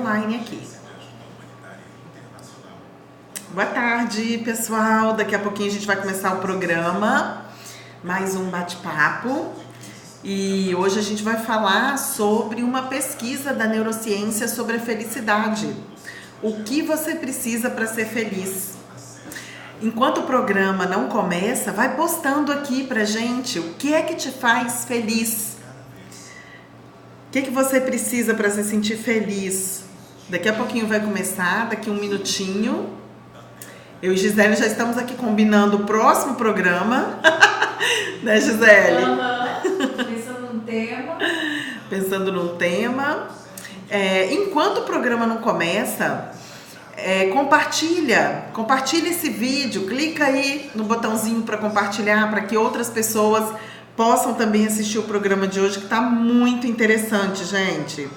online aqui. Boa tarde, pessoal. Daqui a pouquinho a gente vai começar o programa. Mais um bate-papo. E hoje a gente vai falar sobre uma pesquisa da neurociência sobre a felicidade. O que você precisa para ser feliz? Enquanto o programa não começa, vai postando aqui pra gente o que é que te faz feliz. O que é que você precisa para se sentir feliz? Daqui a pouquinho vai começar, daqui um minutinho. Eu e Gisele já estamos aqui combinando o próximo programa. Né, Gisele? Pensando num tema. Pensando num tema. Enquanto o programa não começa, compartilha esse vídeo, clica aí no botãozinho para compartilhar, para que outras pessoas possam também assistir o programa de hoje, que está muito interessante, gente.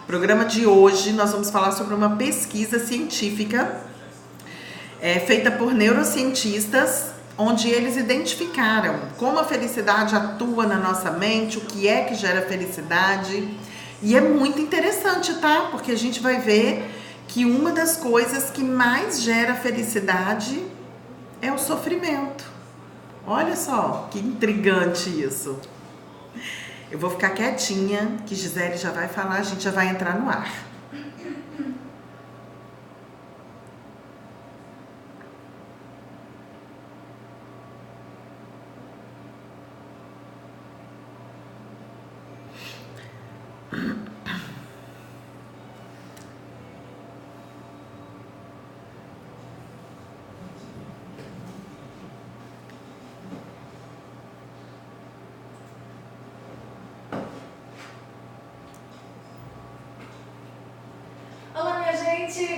O programa de hoje nós vamos falar sobre uma pesquisa científica feita por neurocientistas, onde eles identificaram como a felicidade atua na nossa mente, o que é que gera felicidade. E é muito interessante, tá? Porque a gente vai ver que uma das coisas que mais gera felicidade é o sofrimento. Olha só que intrigante isso. Eu vou ficar quietinha, que Gisele já vai falar, a gente já vai entrar no ar.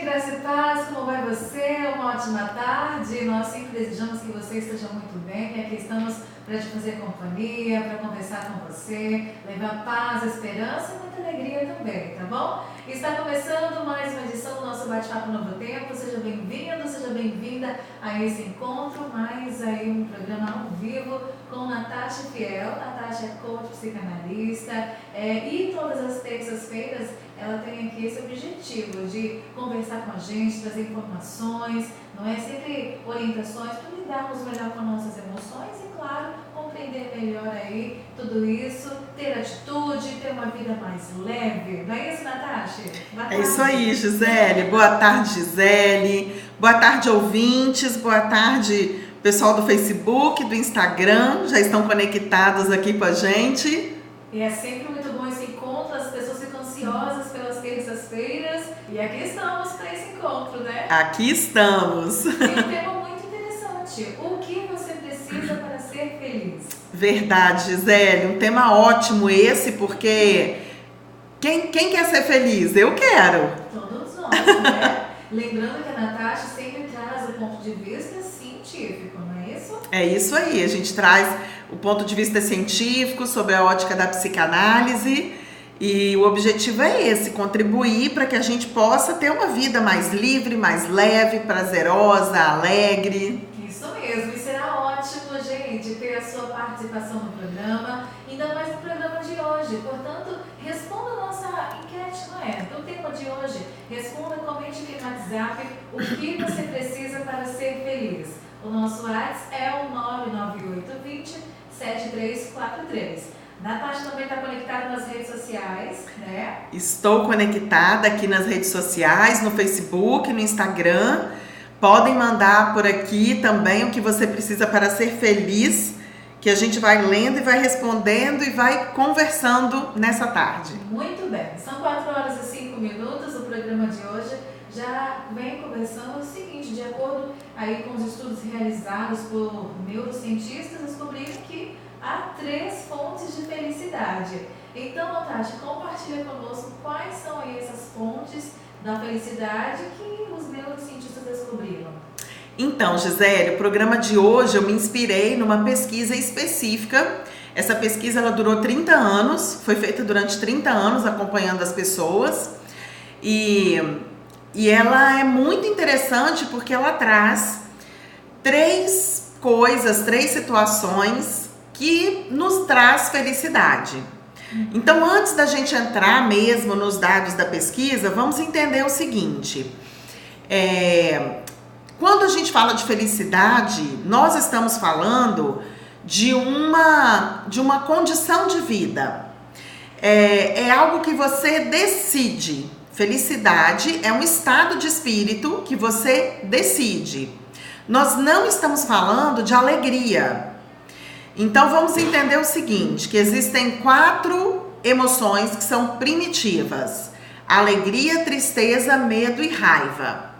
Graça e paz, como vai você? Uma ótima tarde. Nós sempre desejamos que você esteja muito bem. Aqui estamos para te fazer companhia, para conversar com você, levar paz, esperança e muita alegria também, tá bom? Está começando mais uma edição do nosso Bate-Papo Novo Tempo. Seja bem-vindo, seja bem-vinda a esse encontro, mais aí um programa ao vivo com Natasha Fiel. Natasha é coach, psicanalista, e todas as terças-feiras ela tem aqui esse objetivo de conversar com a gente, trazer informações, não é? Sempre orientações para lidarmos melhor com nossas emoções e, claro, compreender melhor aí tudo isso, ter atitude, ter uma vida mais leve. Não é isso, Natasha? Boa tarde. É isso aí, Gisele. Boa tarde, Gisele. Boa tarde, ouvintes. Boa tarde, pessoal do Facebook, do Instagram. Já estão conectados aqui com a gente. E é sempre muito bom esse encontro, as pessoas ficam ansiosas pelas terças-feiras. E aqui estamos para esse encontro, né? Aqui estamos. E um tema muito interessante. O que você precisa para ser feliz? Verdade, Gisele. Um tema ótimo esse, porque quem quer ser feliz? Eu quero. Todos nós, né? Lembrando que a Natasha sempre traz o ponto de vista científico, não é isso? É isso aí. A gente traz o ponto de vista científico sobre a ótica da psicanálise. E o objetivo é esse, contribuir para que a gente possa ter uma vida mais livre, mais leve, prazerosa, alegre. Isso mesmo, e será ótimo, gente, ter a sua participação no programa, ainda mais no programa de hoje. Portanto, responda a nossa enquete, não é? Então, o tema de hoje, responda, comente aqui no WhatsApp o que você precisa para ser feliz. O nosso WhatsApp é o 99820-7343. Natasha também está conectada nas redes sociais, né? Estou conectada aqui nas redes sociais, no Facebook, no Instagram. Podem mandar por aqui também o que você precisa para ser feliz, que a gente vai lendo e vai respondendo e vai conversando nessa tarde. Muito bem, são 4h05. O programa de hoje já vem conversando o seguinte: de acordo aí com os estudos realizados por neurocientistas, descobriram que há 3 fontes de felicidade. Então, Natasha, compartilha conosco quais são aí essas fontes da felicidade que os neurocientistas descobriram. Então, Gisele, o programa de hoje eu me inspirei numa pesquisa específica. Essa pesquisa ela durou 30 anos, foi feita durante 30 anos acompanhando as pessoas. E ela é muito interessante porque ela traz 3 situações que nos traz felicidade. Então, antes da gente entrar mesmo nos dados da pesquisa, vamos entender o seguinte. Quando a gente fala de felicidade, nós estamos falando de uma condição de vida. É algo que você decide. Felicidade é um estado de espírito que você decide. Nós não estamos falando de alegria. Então vamos entender o seguinte, que existem 4 emoções que são primitivas: alegria, tristeza, medo e raiva.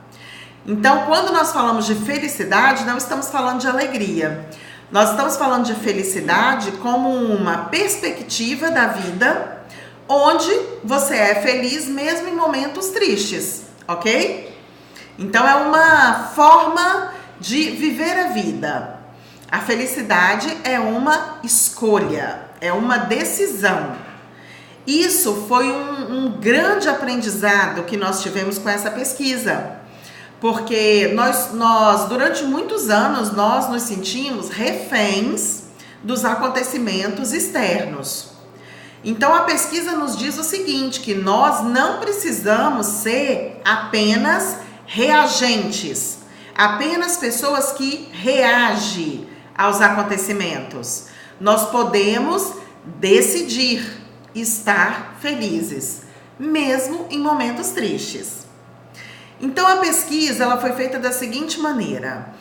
Então, quando nós falamos de felicidade, não estamos falando de alegria. Nós estamos falando de felicidade como uma perspectiva da vida onde você é feliz mesmo em momentos tristes, ok? Então, é uma forma de viver a vida. A felicidade é uma escolha, é uma decisão. Isso foi um grande aprendizado que nós tivemos com essa pesquisa. Porque nós, durante muitos anos, nós nos sentimos reféns dos acontecimentos externos. Então, a pesquisa nos diz o seguinte, que nós não precisamos ser apenas reagentes, apenas pessoas que reagem aos acontecimentos. Nós podemos decidir estar felizes, mesmo em momentos tristes. Então, a pesquisa ela foi feita da seguinte maneira.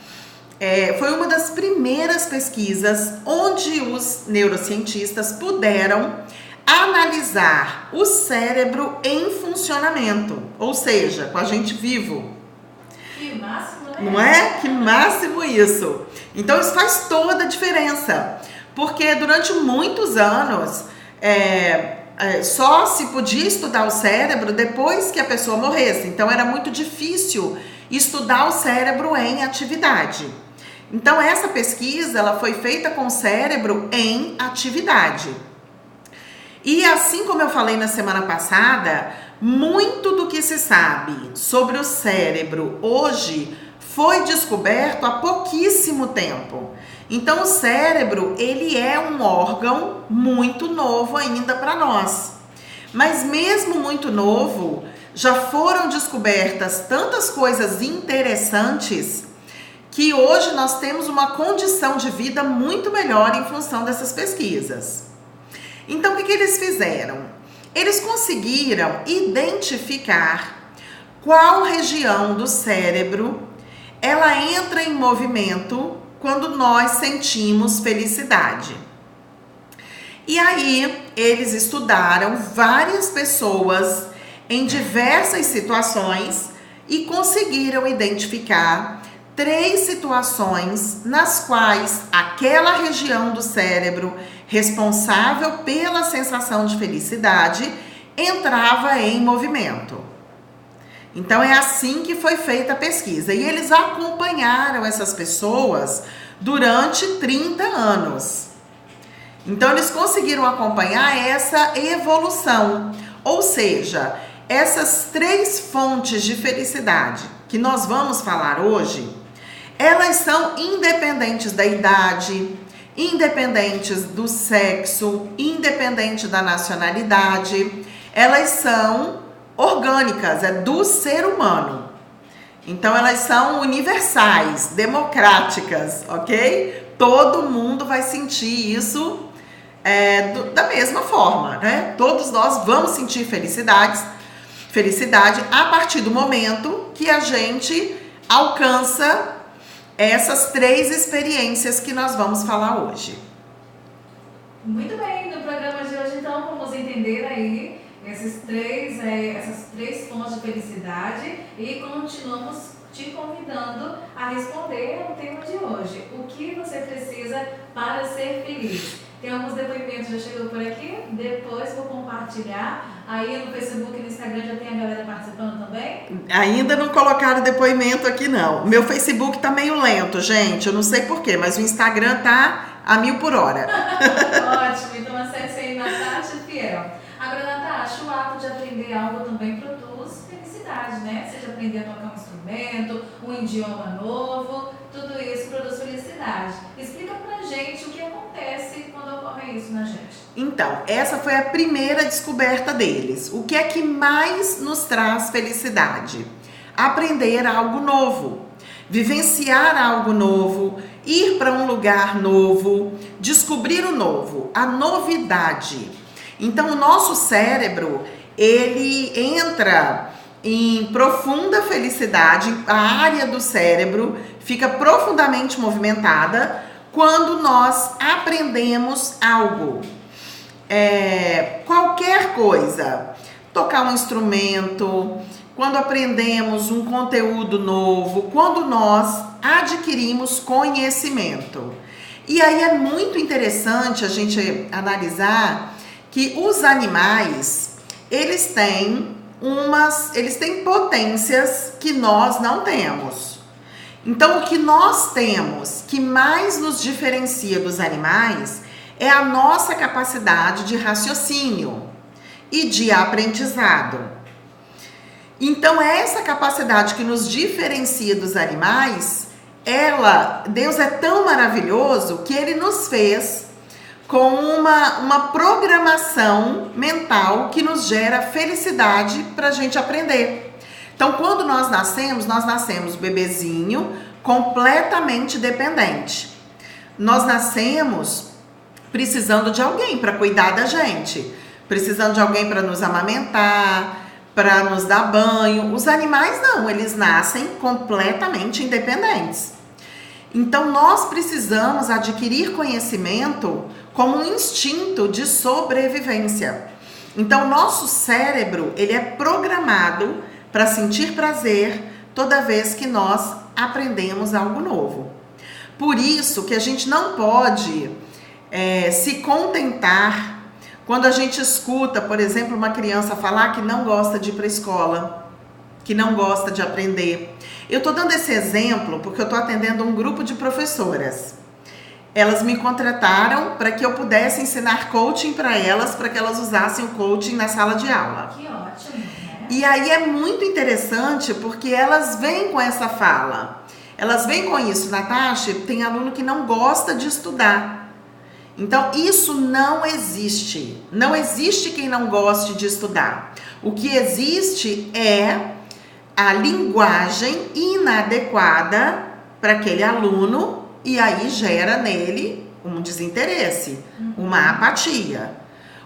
Foi uma das primeiras pesquisas onde os neurocientistas puderam analisar o cérebro em funcionamento, ou seja, com a gente vivo. Que máximo, né? Não é? Que máximo isso! Então, isso faz toda a diferença, porque durante muitos anos só se podia estudar o cérebro depois que a pessoa morresse. Então, era muito difícil estudar o cérebro em atividade. Então, essa pesquisa ela foi feita com o cérebro em atividade. E assim como eu falei na semana passada, muito do que se sabe sobre o cérebro hoje foi descoberto há pouquíssimo tempo. Então, o cérebro, ele é um órgão muito novo ainda para nós. Mas mesmo muito novo, já foram descobertas tantas coisas interessantes que hoje nós temos uma condição de vida muito melhor em função dessas pesquisas. Então, o que eles fizeram? Eles conseguiram identificar qual região do cérebro ela entra em movimento quando nós sentimos felicidade. E aí, eles estudaram várias pessoas em diversas situações e conseguiram identificar 3 situações nas quais aquela região do cérebro responsável pela sensação de felicidade entrava em movimento. Então, é assim que foi feita a pesquisa. E eles acompanharam essas pessoas durante 30 anos. Então, eles conseguiram acompanhar essa evolução. Ou seja, essas 3 fontes de felicidade que nós vamos falar hoje, elas são independentes da idade, independentes do sexo, independente da nacionalidade. Elas são orgânicas, é do ser humano. Então, elas são universais, democráticas, ok? Todo mundo vai sentir isso da mesma forma, né? Todos nós vamos sentir felicidade a partir do momento que a gente alcança essas 3 experiências que nós vamos falar hoje. Muito bem, no programa de hoje, então, vamos entender aí essas três fontes de felicidade e continuamos te convidando a responder ao tema de hoje. O que você precisa para ser feliz? Tem alguns depoimentos já chegou por aqui, depois vou compartilhar. Aí no Facebook e no Instagram já tem a galera participando também? Ainda não colocaram depoimento aqui não. Meu Facebook tá meio lento, gente, eu não sei porquê, mas o Instagram tá a 1000 por hora. Ótimo, então acesse aí Natasha Fiel. Agora, Natasha, o ato de aprender algo também produz felicidade, felicidade, né? Seja aprender a tocar um instrumento, um idioma novo, tudo isso produz felicidade. Explica pra gente o que acontece quando ocorre isso na gente. Então, essa foi a primeira descoberta deles. O que é que mais nos traz felicidade? Aprender algo novo, vivenciar algo novo, ir para um lugar novo, descobrir o novo, a novidade. Então, o nosso cérebro, ele entra em profunda felicidade, a área do cérebro fica profundamente movimentada quando nós aprendemos algo. Qualquer coisa, tocar um instrumento, quando aprendemos um conteúdo novo, quando nós adquirimos conhecimento. E aí é muito interessante a gente analisar que os animais, eles têm potências que nós não temos. Então, o que nós temos que mais nos diferencia dos animais é a nossa capacidade de raciocínio e de aprendizado. Então, essa capacidade que nos diferencia dos animais, Deus é tão maravilhoso que Ele nos fez com uma programação mental que nos gera felicidade para a gente aprender. Então, quando nós nascemos bebezinho, completamente dependente. Nós nascemos precisando de alguém para cuidar da gente, precisando de alguém para nos amamentar, para nos dar banho. Os animais não, eles nascem completamente independentes. Então, nós precisamos adquirir conhecimento como um instinto de sobrevivência. Então, nosso cérebro, ele é programado para sentir prazer toda vez que nós aprendemos algo novo. Por isso que a gente não pode se contentar quando a gente escuta, por exemplo, uma criança falar que não gosta de ir para a escola, que não gosta de aprender. Eu estou dando esse exemplo porque eu estou atendendo um grupo de professoras. Elas me contrataram para que eu pudesse ensinar coaching para elas, para que elas usassem o coaching na sala de aula. Que ótimo, né? E aí é muito interessante porque elas vêm com essa fala. Elas vêm com isso. Natasha, tem aluno que não gosta de estudar. Então, isso não existe. Não existe quem não goste de estudar. O que existe é a linguagem inadequada para aquele aluno e aí gera nele um desinteresse, uma apatia.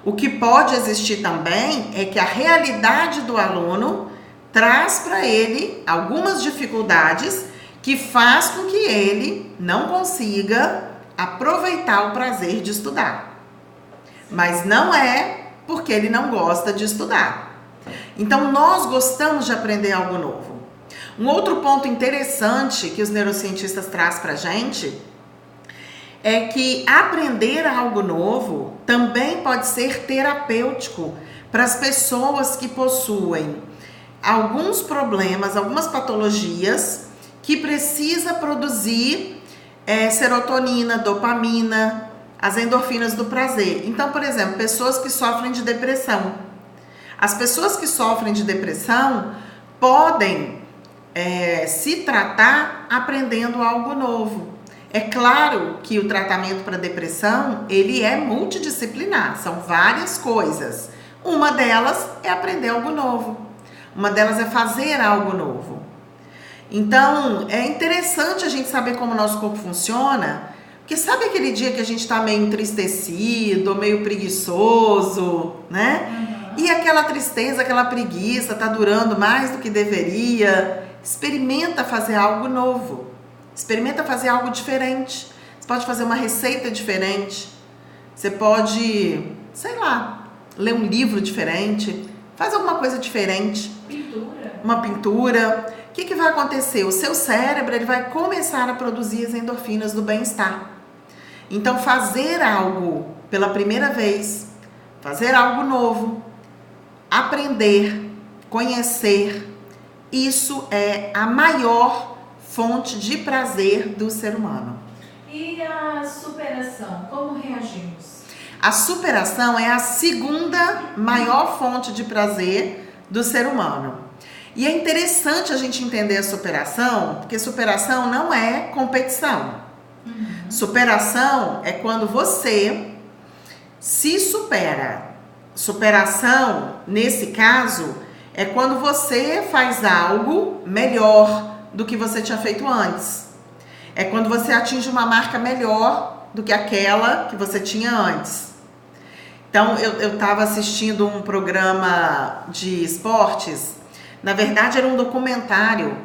O que pode existir também é que a realidade do aluno traz para ele algumas dificuldades que faz com que ele não consiga aproveitar o prazer de estudar. Mas não é porque ele não gosta de estudar. Então, nós gostamos de aprender algo novo. Um outro ponto interessante que os neurocientistas trazem pra gente é que aprender algo novo também pode ser terapêutico para as pessoas que possuem alguns problemas, algumas patologias que precisa produzir serotonina, dopamina, as endorfinas do prazer. Então, por exemplo, pessoas que sofrem de depressão. As pessoas que sofrem de depressão podem se tratar aprendendo algo novo. É claro que o tratamento para depressão, ele é multidisciplinar, são várias coisas. Uma delas é aprender algo novo. Uma delas é fazer algo novo. Então, é interessante a gente saber como o nosso corpo funciona, porque sabe aquele dia que a gente está meio entristecido, meio preguiçoso, né? E aquela tristeza, aquela preguiça está durando mais do que deveria. Experimenta fazer algo novo. Experimenta fazer algo diferente. Você pode fazer uma receita diferente. Você pode, sei lá, ler um livro diferente. Faz alguma coisa diferente. Pintura. Uma pintura. O que vai acontecer? O seu cérebro ele vai começar a produzir as endorfinas do bem-estar. Então, fazer algo pela primeira vez, fazer algo novo, aprender, conhecer, isso é a maior fonte de prazer do ser humano. E a superação, como reagimos? A superação é a segunda maior fonte de prazer do ser humano. E é interessante a gente entender a superação, porque superação não é competição. Superação é quando você se supera. Superação, nesse caso, é quando você faz algo melhor do que você tinha feito antes. É quando você atinge uma marca melhor do que aquela que você tinha antes. Então, eu estava assistindo um programa de esportes. Na verdade, era um documentário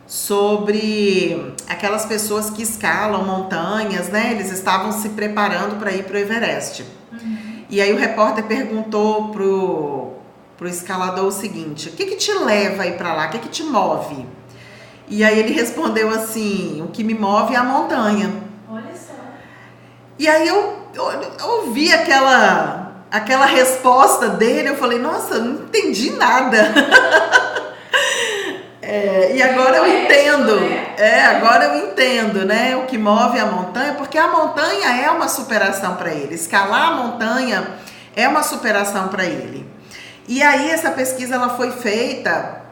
sobre aquelas pessoas que escalam montanhas, né? Eles estavam se preparando para ir para o Everest. E aí o repórter perguntou pro escalador o seguinte: o que te leva a ir para lá? O que te move? E aí ele respondeu assim: o que me move é a montanha. Olha só. E aí eu ouvi aquela resposta dele, eu falei: nossa, não entendi nada. E agora eu entendo. Agora eu entendo, né? O que move a montanha, porque a montanha é uma superação para ele. Escalar a montanha é uma superação para ele. E aí essa pesquisa ela foi feita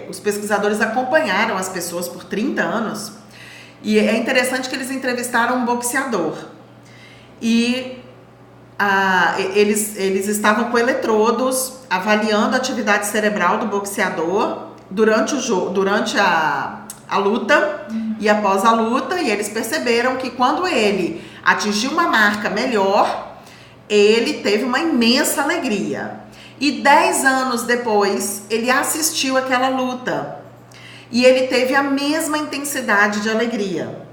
os pesquisadores acompanharam as pessoas por 30 anos. E é interessante que eles entrevistaram um boxeador. E eles estavam com eletrodos avaliando a atividade cerebral do boxeador durante o jogo, durante a luta e após a luta, e eles perceberam que quando ele atingiu uma marca melhor, ele teve uma imensa alegria. E 10 anos depois, ele assistiu àquela luta e ele teve a mesma intensidade de alegria.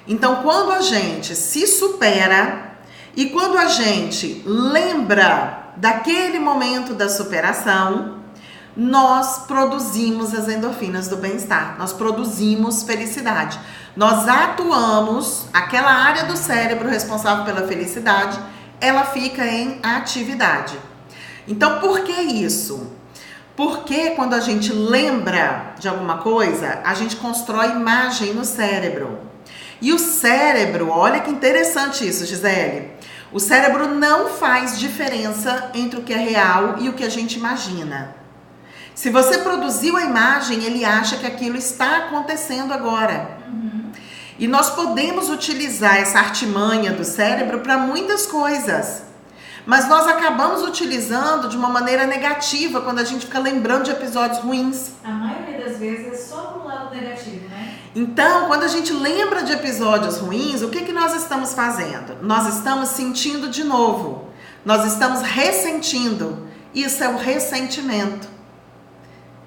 Então, quando a gente se supera e quando a gente lembra daquele momento da superação, nós produzimos as endorfinas do bem-estar, nós produzimos felicidade. Nós atuamos, aquela área do cérebro responsável pela felicidade, ela fica em atividade. Então, por que isso? Porque quando a gente lembra de alguma coisa, a gente constrói imagem no cérebro. E o cérebro, olha que interessante isso, Gisele. O cérebro não faz diferença entre o que é real e o que a gente imagina. Se você produziu a imagem, ele acha que aquilo está acontecendo agora. E nós podemos utilizar essa artimanha do cérebro para muitas coisas. Mas nós acabamos utilizando de uma maneira negativa quando a gente fica lembrando de episódios ruins. A maioria das vezes é só pro lado negativo, né? Então, quando a gente lembra de episódios ruins, o que nós estamos fazendo? Nós estamos sentindo de novo. Nós estamos ressentindo. Isso é o ressentimento.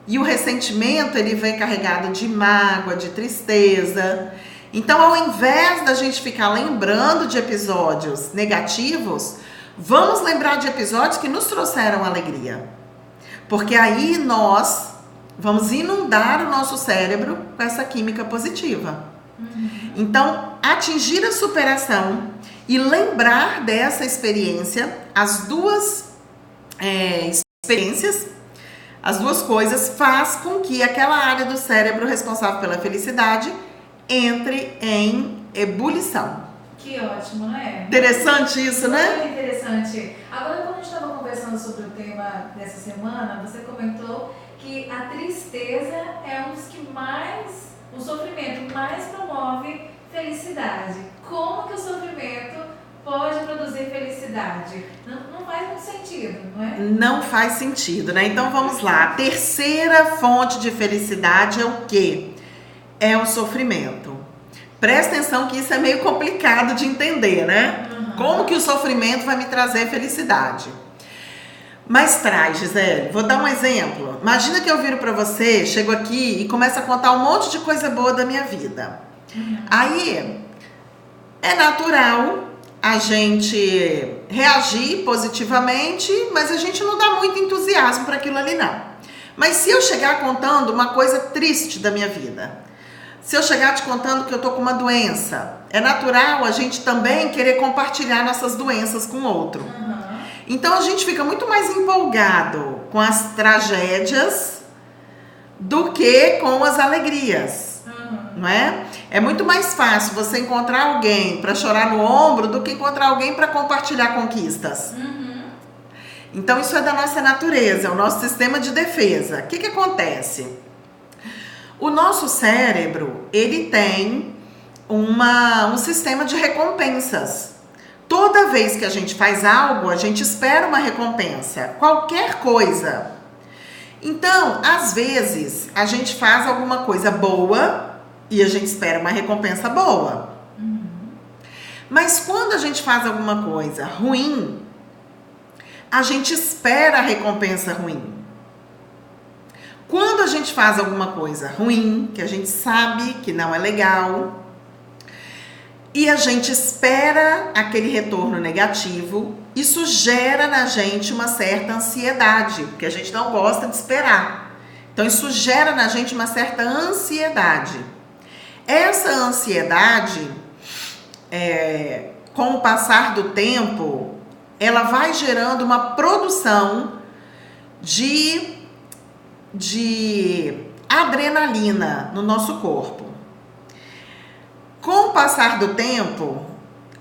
E o ressentimento, ele vem carregado de mágoa, de tristeza. Então, ao invés da gente ficar lembrando de episódios negativos, vamos lembrar de episódios que nos trouxeram alegria. Porque aí nós vamos inundar o nosso cérebro com essa química positiva. Então, atingir a superação e lembrar dessa experiência, as duas experiências, as duas coisas, faz com que aquela área do cérebro responsável pela felicidade entre em ebulição. Que ótimo, né? Interessante isso, né? Muito interessante. Agora, quando a gente estava conversando sobre o tema dessa semana, você comentou que a tristeza é um dos que mais, o sofrimento mais promove felicidade. Como que o sofrimento pode produzir felicidade? Não faz muito sentido, não é? Não faz sentido, né? Então vamos lá. A terceira fonte de felicidade é o quê? É o sofrimento. Presta atenção que isso é meio complicado de entender, né? Como que o sofrimento vai me trazer felicidade? Mas traz, Gisele. Vou dar um exemplo. Imagina que eu viro pra você, chego aqui e começo a contar um monte de coisa boa da minha vida. Aí, é natural a gente reagir positivamente, mas a gente não dá muito entusiasmo para aquilo ali, não. Mas se eu chegar contando uma coisa triste da minha vida, se eu chegar te contando que eu tô com uma doença, é natural a gente também querer compartilhar nossas doenças com o outro. Então a gente fica muito mais empolgado com as tragédias do que com as alegrias, não é? É muito mais fácil você encontrar alguém para chorar no ombro do que encontrar alguém para compartilhar conquistas. Então isso é da nossa natureza, é o nosso sistema de defesa. O que acontece? O nosso cérebro, ele tem um sistema de recompensas. Toda vez que a gente faz algo, a gente espera uma recompensa, qualquer coisa. Então, às vezes, a gente faz alguma coisa boa e a gente espera uma recompensa boa. Mas quando a gente faz alguma coisa ruim, a gente espera a recompensa ruim. Quando a gente faz alguma coisa ruim, que a gente sabe que não é legal, e a gente espera aquele retorno negativo, isso gera na gente uma certa ansiedade, porque a gente não gosta de esperar. Então isso gera na gente uma certa ansiedade. Essa ansiedade, com o passar do tempo, ela vai gerando uma produção de adrenalina no nosso corpo. Com o passar do tempo,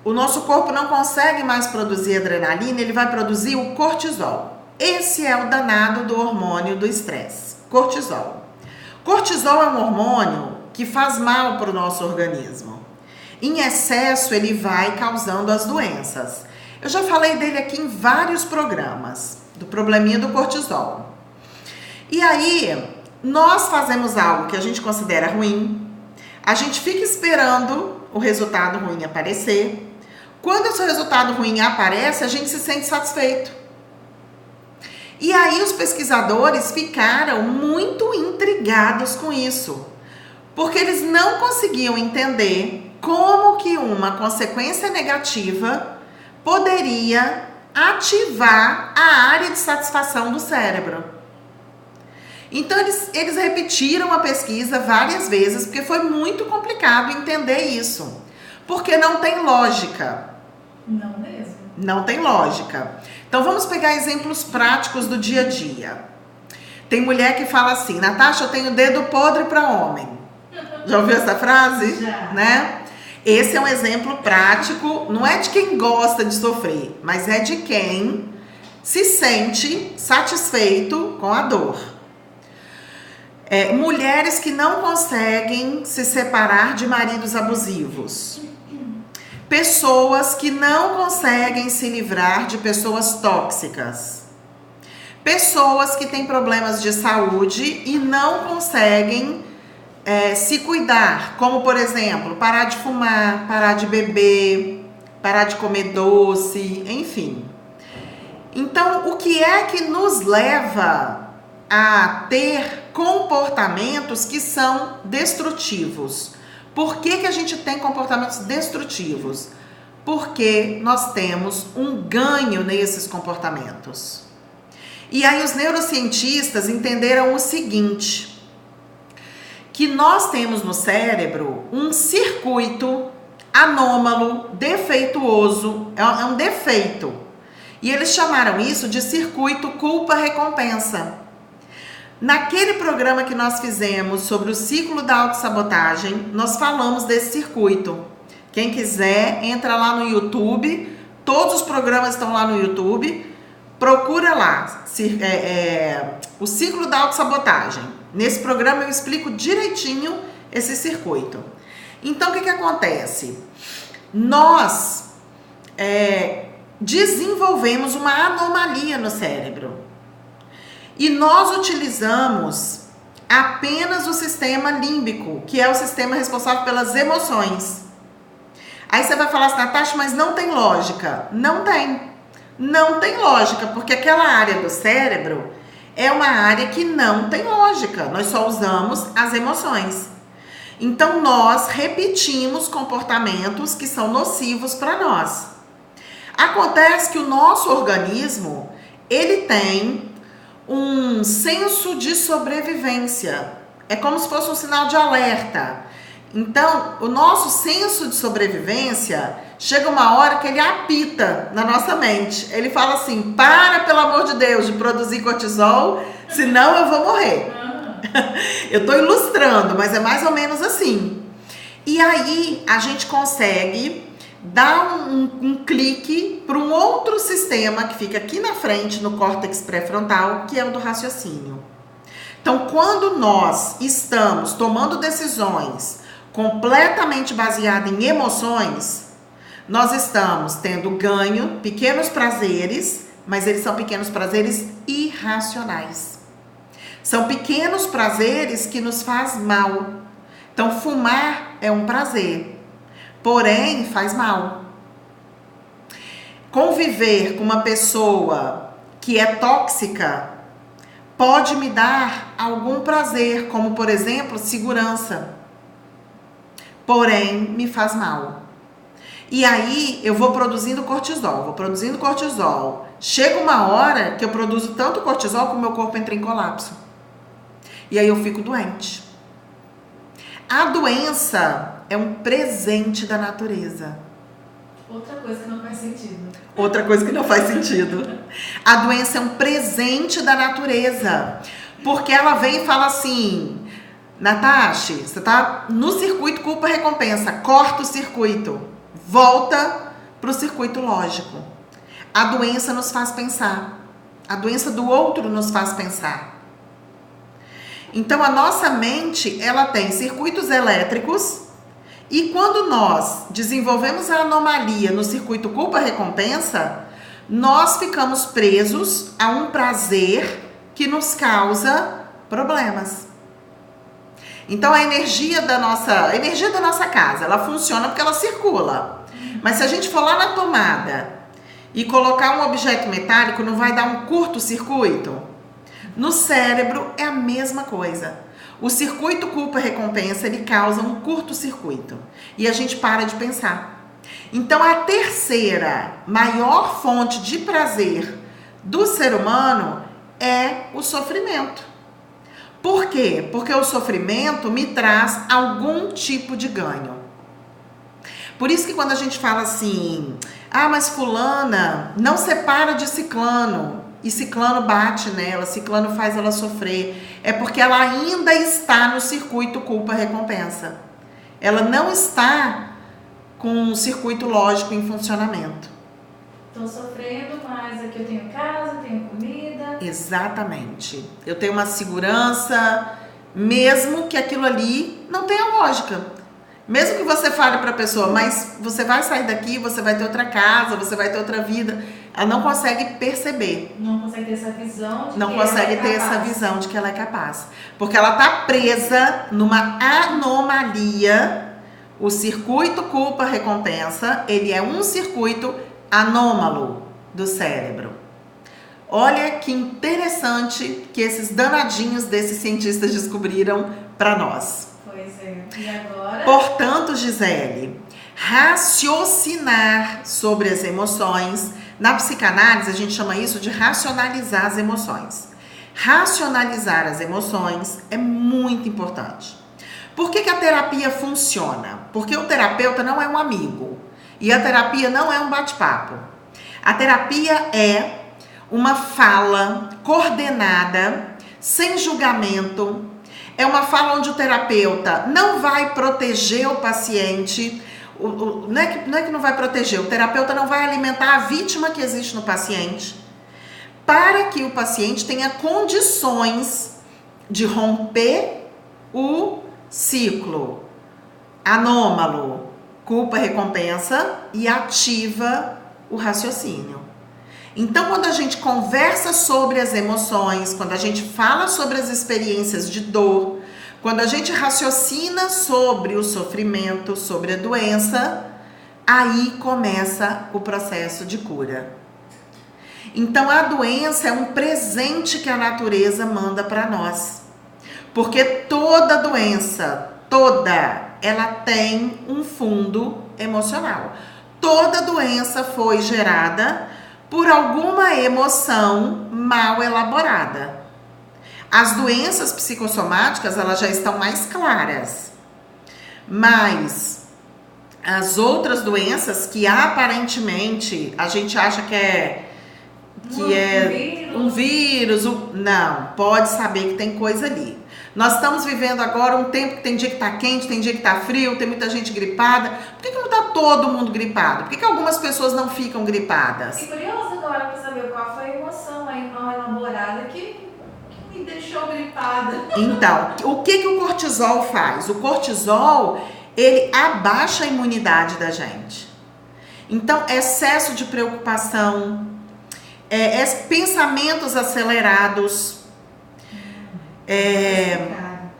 o nosso corpo não consegue mais produzir adrenalina, ele vai produzir o cortisol. Esse é o danado do hormônio do estresse, cortisol. Cortisol é um hormônio que faz mal para o nosso organismo. Em excesso, ele vai causando as doenças. Eu já falei dele aqui em vários programas, do probleminha do cortisol. E aí, nós fazemos algo que a gente considera ruim, a gente fica esperando o resultado ruim aparecer. Quando esse resultado ruim aparece, a gente se sente satisfeito. E aí os pesquisadores ficaram muito intrigados com isso, porque eles não conseguiam entender como que uma consequência negativa poderia ativar a área de satisfação do cérebro. Então, eles repetiram a pesquisa várias vezes, porque foi muito complicado entender isso. Porque não tem lógica. Não mesmo. Não tem lógica. Então, vamos pegar exemplos práticos do dia a dia. Tem mulher que fala assim, Natasha, eu tenho dedo podre para homem. Já ouviu essa frase? Já. Né? Esse é um exemplo prático, não é de quem gosta de sofrer, mas é de quem se sente satisfeito com a dor. Mulheres que não conseguem se separar de maridos abusivos. Pessoas que não conseguem se livrar de pessoas tóxicas. Pessoas que têm problemas de saúde e não conseguem se cuidar. Como, por exemplo, parar de fumar, parar de beber, parar de comer doce, enfim. Então, o que é que nos leva a ter comportamentos que são destrutivos? Por que a gente tem comportamentos destrutivos? Porque nós temos um ganho nesses comportamentos. E aí os neurocientistas entenderam o seguinte, que nós temos no cérebro um circuito anômalo, defeituoso, é um defeito. E eles chamaram isso de circuito culpa-recompensa. Naquele programa que nós fizemos sobre o ciclo da autossabotagem, nós falamos desse circuito. Quem quiser, entra lá no YouTube, todos os programas estão lá no YouTube, procura lá, o ciclo da autossabotagem. Nesse programa eu explico direitinho esse circuito. Então, o que acontece? Nós desenvolvemos uma anomalia no cérebro. E nós utilizamos apenas o sistema límbico, que é o sistema responsável pelas emoções. Aí você vai falar assim, Natasha, mas não tem lógica. Não tem. Não tem lógica, porque aquela área do cérebro é uma área que não tem lógica. Nós só usamos as emoções. Então, nós repetimos comportamentos que são nocivos para nós. Acontece que o nosso organismo, ele tem um senso de sobrevivência. É como se fosse um sinal de alerta. Então, o nosso senso de sobrevivência, chega uma hora que ele apita na nossa mente. Ele fala assim, para, pelo amor de Deus, de produzir cortisol, senão eu vou morrer. Eu estou ilustrando, mas é mais ou menos assim. E aí, a gente consegue dá um clique para um outro sistema que fica aqui na frente, no córtex pré-frontal, que é o do raciocínio. Então, quando nós estamos tomando decisões completamente baseadas em emoções, nós estamos tendo ganho, pequenos prazeres, mas eles são pequenos prazeres irracionais. São pequenos prazeres que nos faz mal. Então, fumar é um prazer, porém faz mal. Conviver com uma pessoa que é tóxica pode me dar algum prazer, como, por exemplo, segurança. Porém, me faz mal. E aí, eu vou produzindo cortisol. Chega uma hora que eu produzo tanto cortisol que o meu corpo entra em colapso. E aí, eu fico doente. A doença é um presente da natureza. Outra coisa que não faz sentido. Outra coisa que não faz sentido. A doença é um presente da natureza. Porque ela vem e fala assim: Natasha, você tá no circuito culpa-recompensa. Corta o circuito. Volta pro circuito lógico. A doença nos faz pensar. A doença do outro nos faz pensar. Então, a nossa mente, ela tem circuitos elétricos. E quando nós desenvolvemos a anomalia no circuito culpa-recompensa, nós ficamos presos a um prazer que nos causa problemas. Então, a energia da nossa casa, ela funciona porque ela circula. Mas se a gente for lá na tomada e colocar um objeto metálico, não vai dar um curto-circuito? No cérebro é a mesma coisa. O circuito culpa-recompensa, ele causa um curto-circuito. E a gente para de pensar. Então, a terceira maior fonte de prazer do ser humano é o sofrimento. Por quê? Porque o sofrimento me traz algum tipo de ganho. Por isso que quando a gente fala assim, mas fulana não separa de ciclano, e ciclano bate nela, ciclano faz ela sofrer, é porque ela ainda está no circuito culpa-recompensa. Ela não está com um circuito lógico em funcionamento. Estou sofrendo, mas aqui eu tenho casa, tenho comida. Exatamente. Eu tenho uma segurança, mesmo que aquilo ali não tenha lógica. Mesmo que você fale para a pessoa, mas você vai sair daqui, você vai ter outra casa, você vai ter outra vida. Ela não consegue perceber. Não consegue ter essa visão de não consegue ter essa visão de que ela é capaz. Porque ela está presa numa anomalia. O circuito culpa-recompensa, ele é um circuito anômalo do cérebro. Olha que interessante que esses danadinhos desses cientistas descobriram para nós. Pois é. E agora? Portanto, Gisele, raciocinar sobre as emoções. Na psicanálise, a gente chama isso de racionalizar as emoções. Racionalizar as emoções é muito importante. Por que a terapia funciona? Porque o terapeuta não é um amigo. E a terapia não é um bate-papo. A terapia é uma fala coordenada, sem julgamento. É uma fala onde o terapeuta não vai proteger o paciente. Não é que não vai proteger, o terapeuta não vai alimentar a vítima que existe no paciente, para que o paciente tenha condições de romper o ciclo anômalo, culpa-recompensa, e ativa o raciocínio. Então, quando a gente conversa sobre as emoções, quando a gente fala sobre as experiências de dor, quando a gente raciocina sobre o sofrimento, sobre a doença, aí começa o processo de cura. Então, a doença é um presente que a natureza manda para nós. Porque toda doença, ela tem um fundo emocional. Toda doença foi gerada por alguma emoção mal elaborada. As doenças psicossomáticas, elas já estão mais claras. Mas as outras doenças que aparentemente a gente acha que é um vírus, não, pode saber que tem coisa ali. Nós estamos vivendo agora um tempo que tem dia que tá quente, tem dia que tá frio, tem muita gente gripada. Por que não tá todo mundo gripado? Por que algumas pessoas não ficam gripadas? E curioso agora para saber qual foi a emoção aí mal elaborada que me deixou gripada. Então, o que o cortisol faz? O cortisol, ele abaixa a imunidade da gente. Então, excesso de preocupação, pensamentos acelerados,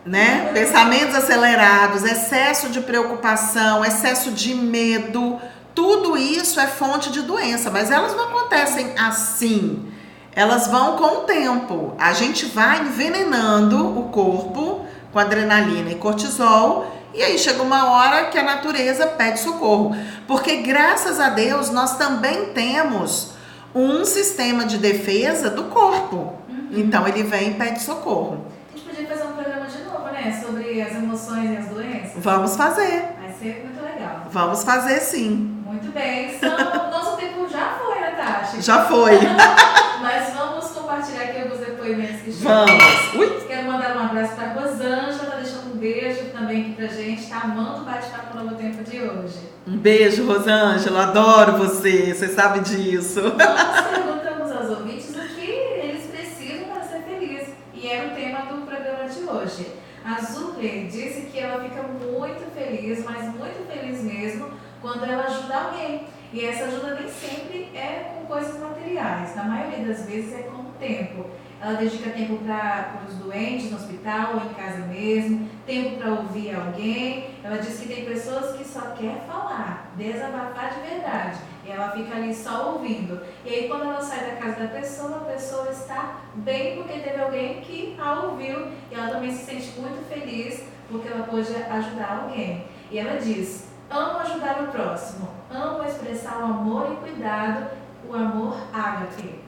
né? Pensamentos acelerados, excesso de preocupação, excesso de medo, tudo isso é fonte de doença, mas elas não acontecem assim. Elas vão com o tempo. A gente vai envenenando o corpo com adrenalina e cortisol, e aí chega uma hora que a natureza pede socorro. Porque graças a Deus nós também temos um sistema de defesa do corpo. Então ele vem e pede socorro. A gente podia fazer um programa de novo, né? Sobre as emoções e as doenças. Vamos fazer. Vai ser muito legal. Vamos fazer sim. Muito bem. Então, nosso tempo já foi, Natasha. Já foi. Mas vamos compartilhar aqui alguns depoimentos que chegam. Vamos. Ui. Quero mandar um abraço para a Rosângela, tá deixando um beijo também aqui pra gente. Tá amando o bate-papo no Novo Tempo de hoje. Um beijo, Rosângela. Adoro você. Você sabe disso. Nós perguntamos aos ouvintes o que eles precisam para ser felizes. E era o tema do programa de hoje. A Zucler disse que ela fica muito feliz, mas muito feliz mesmo, quando ela ajuda alguém. E essa ajuda nem sempre é com coisas materiais, na maioria das vezes é com o tempo. Ela dedica tempo para os doentes no hospital ou em casa mesmo, tempo para ouvir alguém. Ela diz que tem pessoas que só quer falar, desabafar de verdade. E ela fica ali só ouvindo. E aí quando ela sai da casa da pessoa, a pessoa está bem porque teve alguém que a ouviu. E ela também se sente muito feliz porque ela pôde ajudar alguém. E ela diz: amo ajudar o próximo, amo expressar o amor e cuidado, o amor ágape.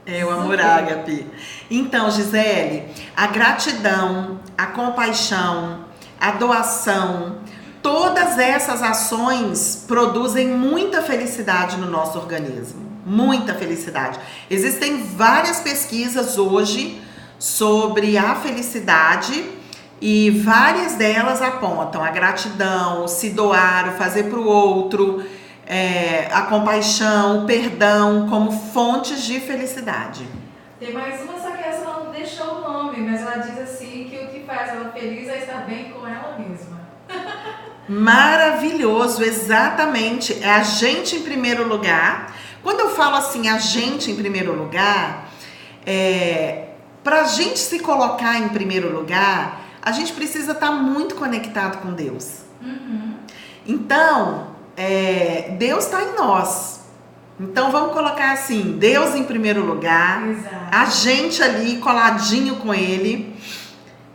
O amor ágape. Então, Gisele, a gratidão, a compaixão, a doação, todas essas ações produzem muita felicidade no nosso organismo. Muita felicidade. Existem várias pesquisas hoje sobre a felicidade e várias delas apontam a gratidão, o se doar, o fazer para o outro, a compaixão, o perdão como fontes de felicidade. Tem mais uma, só que essa ela não deixou o nome, mas ela diz assim que o que faz ela feliz é estar bem com ela mesma. Maravilhoso, exatamente. É a gente em primeiro lugar. Quando eu falo assim, a gente em primeiro lugar, para a gente se colocar em primeiro lugar, a gente precisa estar muito conectado com Deus. Então, Deus está em nós. Então vamos colocar assim, Deus em primeiro lugar. Exato. A gente ali coladinho com Ele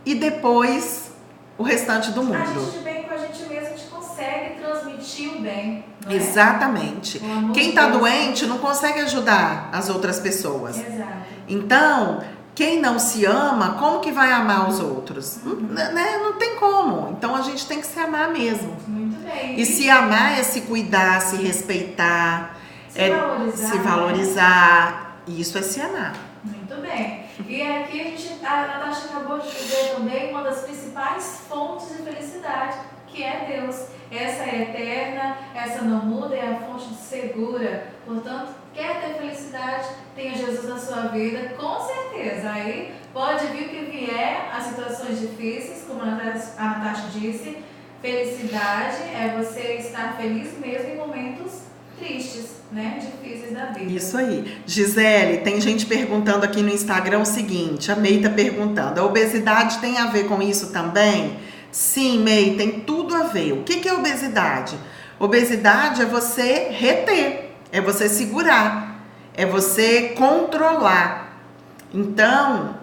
e depois o restante do mundo. A gente bem com a gente mesmo, a gente consegue transmitir o bem. Não é? Exatamente. Quem está doente não consegue ajudar as outras pessoas. Exato. Então, quem não se ama, como que vai amar os outros? Não tem como. Então a gente tem que se amar mesmo. Muito bem. E se amar é se cuidar, se respeitar, se valorizar. Isso é se amar. Muito bem. E aqui a Natasha acabou de dizer também uma das principais fontes de felicidade, que é Deus. Essa é eterna, essa não muda, é a fonte segura. Portanto, quer ter felicidade, tenha Jesus na sua vida, com certeza. Aí pode vir o que vier, as situações difíceis, como a Natasha disse. Felicidade é você estar feliz mesmo em momentos tristes, né? Difíceis da vida. Isso aí. Gisele, tem gente perguntando aqui no Instagram o seguinte, a May tá perguntando, a obesidade tem a ver com isso também? Sim, May, tem tudo a ver. O que é obesidade? Obesidade é você reter, é você segurar, é você controlar. Então,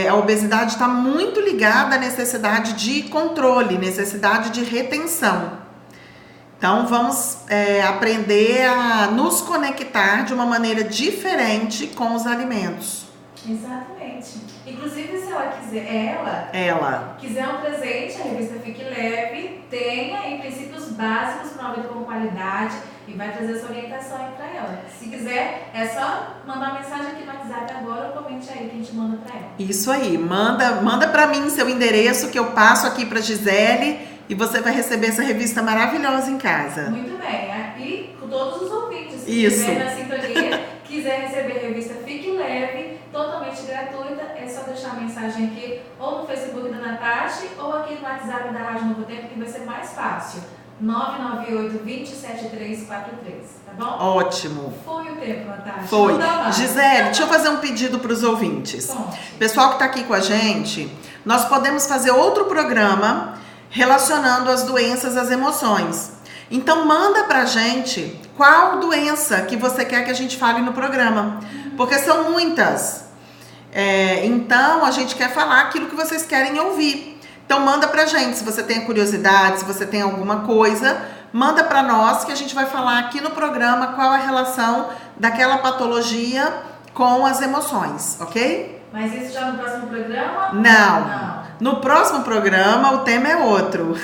a obesidade está muito ligada à necessidade de controle, necessidade de retenção. Então, vamos aprender a nos conectar de uma maneira diferente com os alimentos. Exatamente. Inclusive, se ela quiser um presente, a revista Fique Leve tem aí princípios básicos para uma vida com qualidade. e vai trazer essa orientação aí para ela. Se quiser, é só mandar uma mensagem aqui no WhatsApp agora ou comente aí que a gente manda para ela. Isso aí, manda para mim seu endereço que eu passo aqui para Gisele e você vai receber essa revista maravilhosa em casa. Muito bem, e com todos os ouvintes, se Isso. estiver na sintonia, quiser receber a revista Fique Leve, totalmente gratuita, é só deixar a mensagem aqui ou no Facebook da Natasha ou aqui no WhatsApp da Rádio Novo Tempo, que vai ser mais fácil. 998-207343, tá bom? Ótimo. Foi o tempo, Natasha. Foi. Gisele, deixa eu fazer um pedido para os ouvintes. Conte. Pessoal que está aqui com a gente, nós podemos fazer outro programa relacionando as doenças às emoções. Então manda pra gente qual doença que você quer que a gente fale no programa, porque são muitas. Então a gente quer falar aquilo que vocês querem ouvir. Então manda pra gente, se você tem curiosidade, se você tem alguma coisa, manda pra nós que a gente vai falar aqui no programa qual a relação daquela patologia com as emoções, ok? Mas isso já no próximo programa? Não. No próximo programa o tema é outro.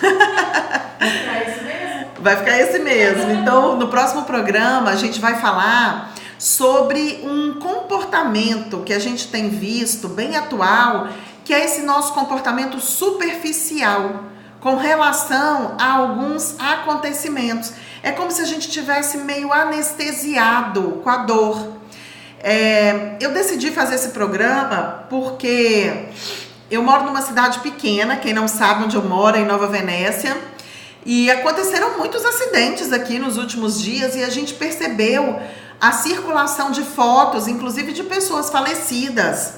Vai ficar isso mesmo? Vai ficar esse mesmo. Então, no próximo programa, a gente vai falar sobre um comportamento que a gente tem visto bem atual, que é esse nosso comportamento superficial com relação a alguns acontecimentos. É como se a gente tivesse meio anestesiado com a dor. Eu decidi fazer esse programa porque eu moro numa cidade pequena, quem não sabe onde eu moro, é em Nova Venécia, e aconteceram muitos acidentes aqui nos últimos dias e a gente percebeu a circulação de fotos, inclusive de pessoas falecidas,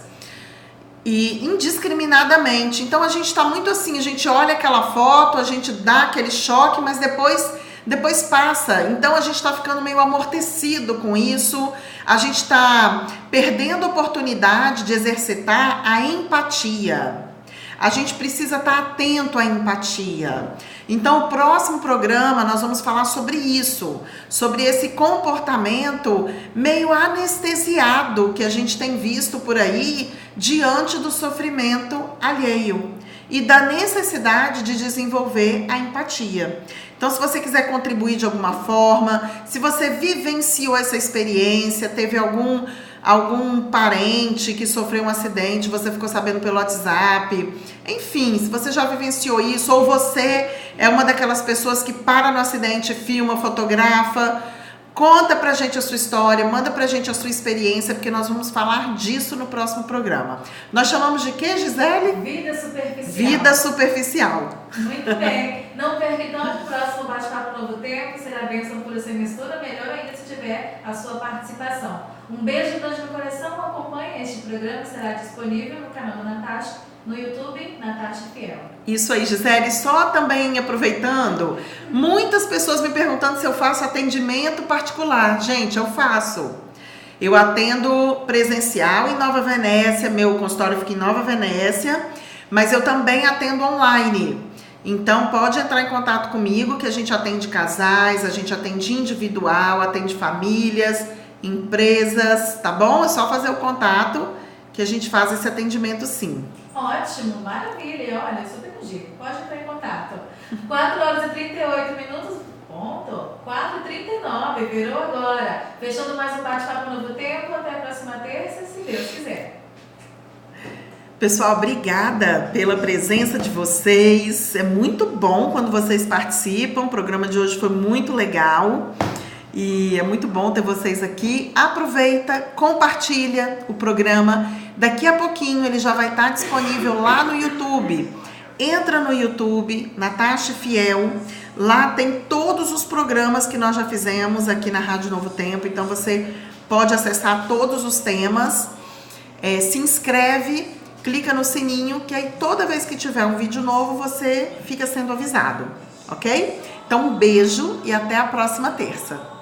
e indiscriminadamente. Então a gente está muito assim, a gente olha aquela foto, a gente dá aquele choque, mas depois passa. Então a gente está ficando meio amortecido com isso, a gente está perdendo a oportunidade de exercitar a empatia. A gente precisa estar atento à empatia. Então, o próximo programa nós vamos falar sobre isso, sobre esse comportamento meio anestesiado que a gente tem visto por aí diante do sofrimento alheio e da necessidade de desenvolver a empatia. Então, se você quiser contribuir de alguma forma, se você vivenciou essa experiência, teve algum parente que sofreu um acidente, você ficou sabendo pelo WhatsApp, enfim, se você já vivenciou isso, ou você é uma daquelas pessoas que para no acidente, filma, fotografa, conta pra gente a sua história, manda pra gente a sua experiência, porque nós vamos falar disso no próximo programa. Nós chamamos de quê, Gisele? Vida superficial. Vida superficial. Muito bem. Não perca então o próximo Bate-Papo Novo Tempo, será bênção pura semestura, melhor ainda se tiver a sua participação. Um beijo grande no coração, acompanhe este programa, será disponível no canal da Natasha, no YouTube, Natasha Fiel. Isso aí, Gisele. Só também aproveitando, muitas pessoas me perguntando se eu faço atendimento particular. Gente, eu faço. Eu atendo presencial em Nova Venécia, meu consultório fica em Nova Venécia, mas eu também atendo online. Então pode entrar em contato comigo que a gente atende casais, a gente atende individual, atende famílias, empresas, tá bom? É só fazer o contato que a gente faz esse atendimento sim. Ótimo, maravilha, olha, super dica, pode entrar em contato. 4h38, ponto, 4h39, virou agora. Fechando mais um Bate-Papo Novo Tempo, até a próxima terça, se Deus quiser. Pessoal, obrigada pela presença de vocês, é muito bom quando vocês participam, o programa de hoje foi muito legal. E é muito bom ter vocês aqui. Aproveita, compartilha o programa. Daqui a pouquinho ele já vai estar disponível lá no YouTube. Entra no YouTube, Natasha Fiel. Lá tem todos os programas que nós já fizemos aqui na Rádio Novo Tempo. Então você pode acessar todos os temas. Se inscreve, clica no sininho, que aí toda vez que tiver um vídeo novo você fica sendo avisado, ok? Então um beijo e até a próxima terça.